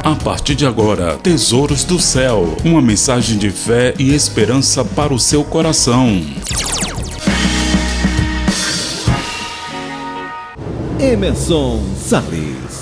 A partir de agora, Tesouros do Céu, uma mensagem de fé e esperança para o seu coração. Emerson Salles.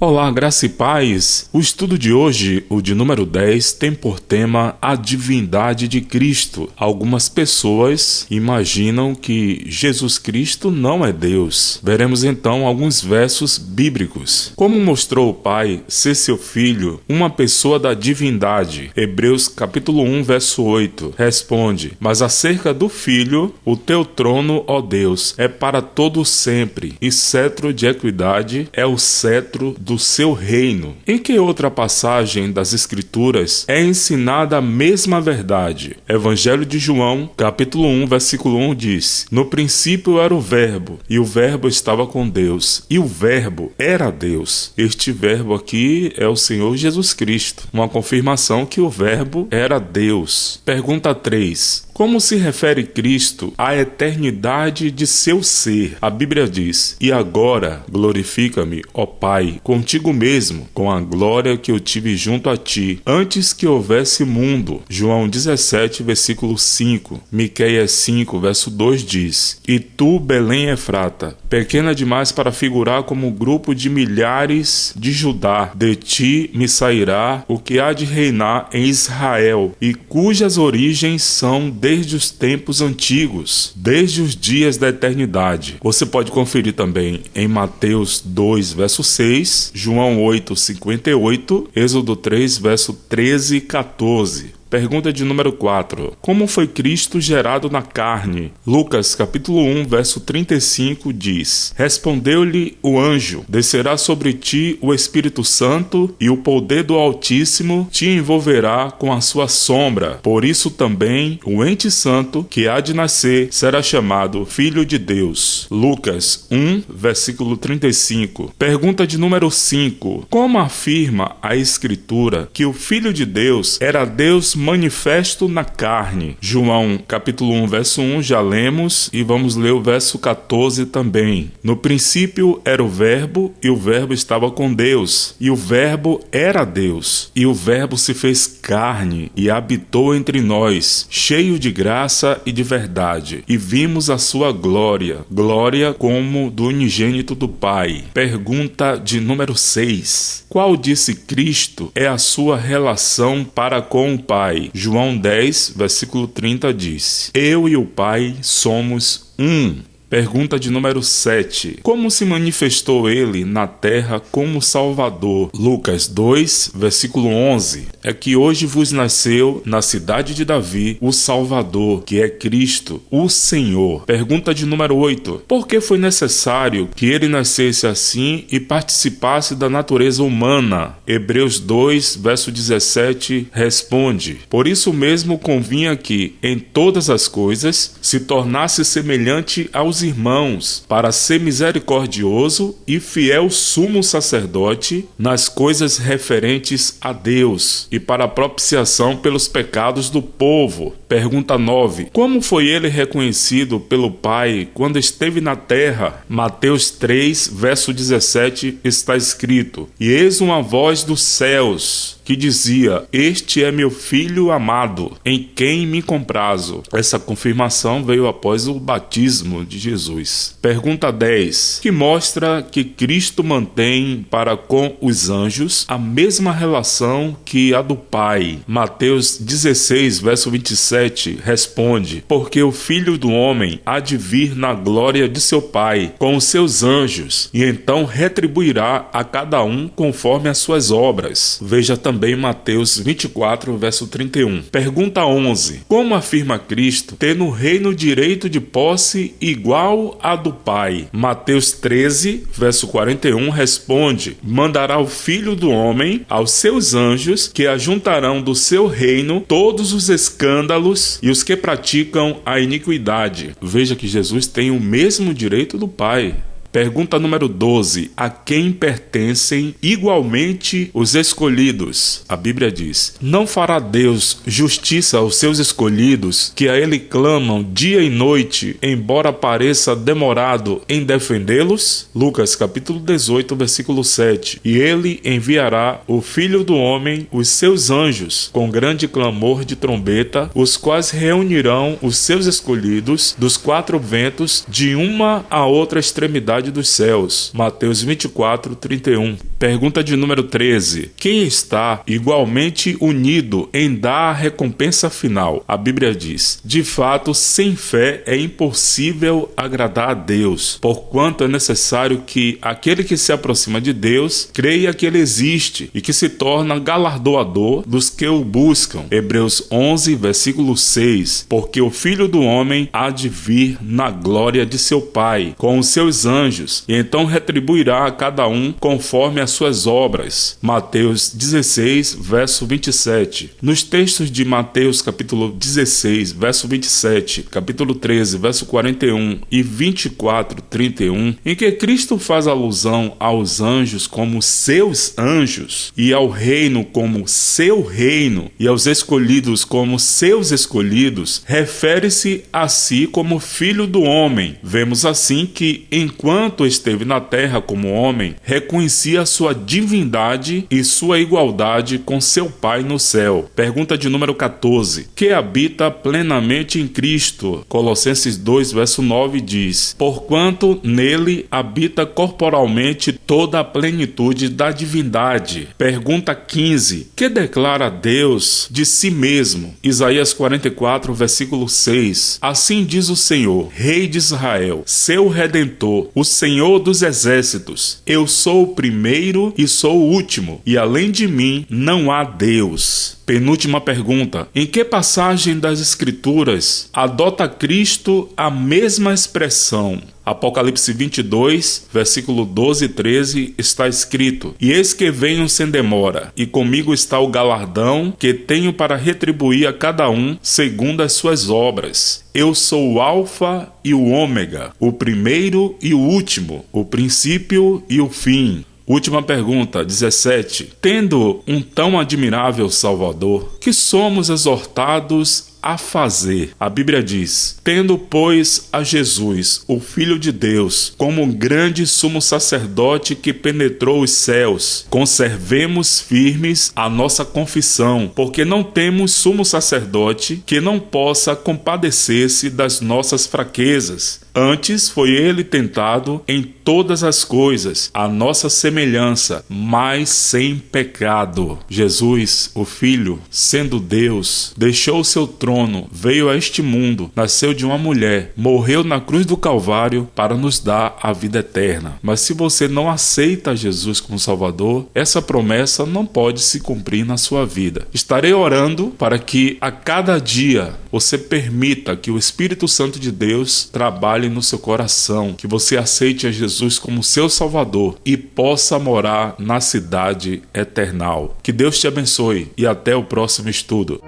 Olá, graça e paz. O estudo de hoje, o de número 10, tem por tema a divindade de Cristo. Algumas pessoas imaginam que Jesus Cristo não é Deus. Veremos então alguns versos bíblicos. Como mostrou o Pai ser seu Filho, uma pessoa da divindade? Hebreus capítulo 1, verso 8, responde: mas acerca do Filho, o teu trono, ó Deus, é para todo sempre, e cetro de equidade é o cetro do seu reino. Em que outra passagem das Escrituras é ensinada a mesma verdade? Evangelho de João, capítulo 1, versículo 1 diz: no princípio era o Verbo, e o Verbo estava com Deus, e o Verbo era Deus. Este Verbo aqui é o Senhor Jesus Cristo, uma confirmação que o Verbo era Deus. Pergunta 3. Como se refere Cristo à eternidade de seu ser? A Bíblia diz: e agora glorifica-me, ó Pai, contigo mesmo, com a glória que eu tive junto a ti, antes que houvesse mundo. João 17, versículo 5. Miqueias 5, verso 2 diz: e tu, Belém Efrata, pequena demais para figurar como grupo de milhares de Judá, de ti me sairá o que há de reinar em Israel, e cujas origens são desde os tempos antigos, desde os dias da eternidade. Você pode conferir também em Mateus 2, verso 6, João 8, 58, Êxodo 3, verso 13 e 14. Pergunta de número 4. Como foi Cristo gerado na carne? Lucas capítulo 1, verso 35 diz: respondeu-lhe o anjo: descerá sobre ti o Espírito Santo, e o poder do Altíssimo te envolverá com a sua sombra. Por isso também o ente santo que há de nascer será chamado Filho de Deus. Lucas 1, versículo 35. Pergunta de número 5. Como afirma a Escritura que o Filho de Deus era Deus manifesto na carne? João capítulo 1, verso 1 já lemos, e vamos ler o verso 14 também. No princípio era o Verbo, e o Verbo estava com Deus, e o Verbo era Deus, e o Verbo se fez carne e habitou entre nós, cheio de graça e de verdade, e vimos a sua glória, glória como do unigênito do Pai. Pergunta de número 6. Qual, disse Cristo, é a sua relação para com o Pai? João 10, versículo 30 diz: eu e o Pai somos um. Pergunta de número 7. Como se manifestou ele na terra como Salvador? Lucas 2, versículo 11. É que hoje vos nasceu na cidade de Davi o Salvador, que é Cristo, o Senhor. Pergunta de número 8. Por que foi necessário que ele nascesse assim e participasse da natureza humana? Hebreus 2, verso 17 responde: por isso mesmo convinha que, em todas as coisas, se tornasse semelhante aos irmãos, para ser misericordioso e fiel sumo sacerdote nas coisas referentes a Deus, e para a propiciação pelos pecados do povo. Pergunta 9. Como foi ele reconhecido pelo Pai quando esteve na terra? Mateus 3, verso 17 está escrito: e eis uma voz dos céus que dizia: este é meu filho amado, em quem me comprazo. Essa confirmação veio após o batismo de Jesus. Pergunta 10. Que mostra que Cristo mantém para com os anjos a mesma relação que a do Pai. Mateus 16, verso 27 responde: porque o Filho do Homem há de vir na glória de seu Pai com os seus anjos, e então retribuirá a cada um conforme as suas obras. Veja também Mateus 24, verso 31. Pergunta 11. Como afirma Cristo ter no reino direito de posse igual a do Pai? Mateus 13, verso 41 responde: mandará o Filho do Homem aos seus anjos, que ajuntarão do seu reino todos os escândalos e os que praticam a iniquidade. Veja que Jesus tem o mesmo direito do Pai. Pergunta número 12. A quem pertencem igualmente os escolhidos? A Bíblia diz: não fará Deus justiça aos seus escolhidos, que a Ele clamam dia e noite, embora pareça demorado em defendê-los? Lucas capítulo 18, versículo 7. E Ele enviará o Filho do Homem, os seus anjos, com grande clamor de trombeta, os quais reunirão os seus escolhidos dos quatro ventos, de uma a outra extremidade dos céus. Mateus 24, 31. Pergunta de número 13. Quem está igualmente unido em dar a recompensa final? A Bíblia diz: de fato, sem fé é impossível agradar a Deus, porquanto é necessário que aquele que se aproxima de Deus creia que Ele existe e que se torna galardoador dos que o buscam. Hebreus 11, versículo 6. Porque o Filho do Homem há de vir na glória de seu Pai, com os seus anjos, e então retribuirá a cada um conforme as suas obras. Mateus 16, verso 27. Nos textos de Mateus capítulo 16, verso 27, capítulo 13, verso 41 e 24, 31, em que Cristo faz alusão aos anjos como seus anjos, e ao reino como seu reino, e aos escolhidos como seus escolhidos, refere-se a si como Filho do Homem. Vemos assim que, enquanto esteve na terra como homem, reconhecia sua divindade e sua igualdade com seu Pai no céu. Pergunta de número 14. Que habita plenamente em Cristo? Colossenses 2, verso 9 diz: porquanto nele habita corporalmente toda a plenitude da divindade. Pergunta 15. Que declara Deus de si mesmo? Isaías 44, versículo 6. Assim diz o Senhor, Rei de Israel, seu Redentor, o Senhor dos exércitos: eu sou o primeiro e sou o último, e além de mim não há Deus. Penúltima pergunta. Em que passagem das Escrituras adota Cristo a mesma expressão? Apocalipse 22, versículo 12 e 13 está escrito: e eis que venho sem demora, e comigo está o galardão que tenho para retribuir a cada um segundo as suas obras. Eu sou o Alfa e o Ômega, o primeiro e o último, o princípio e o fim. Última pergunta, 17. Tendo um tão admirável Salvador, que somos exortados a fazer? A Bíblia diz: tendo, pois, a Jesus, o Filho de Deus, como um grande sumo sacerdote que penetrou os céus, conservemos firmes a nossa confissão, porque não temos sumo sacerdote que não possa compadecer-se das nossas fraquezas. Antes foi ele tentado em todas as coisas, a nossa semelhança, mas sem pecado. Jesus, o Filho, sendo Deus, deixou o seu trono, veio a este mundo, nasceu de uma mulher, morreu na cruz do Calvário para nos dar a vida eterna. Mas se você não aceita Jesus como Salvador, essa promessa não pode se cumprir na sua vida. Estarei orando para que a cada dia você permita que o Espírito Santo de Deus trabalhe no seu coração, que você aceite a Jesus como seu Salvador e possa morar na cidade eternal. Que Deus te abençoe e até o próximo estudo.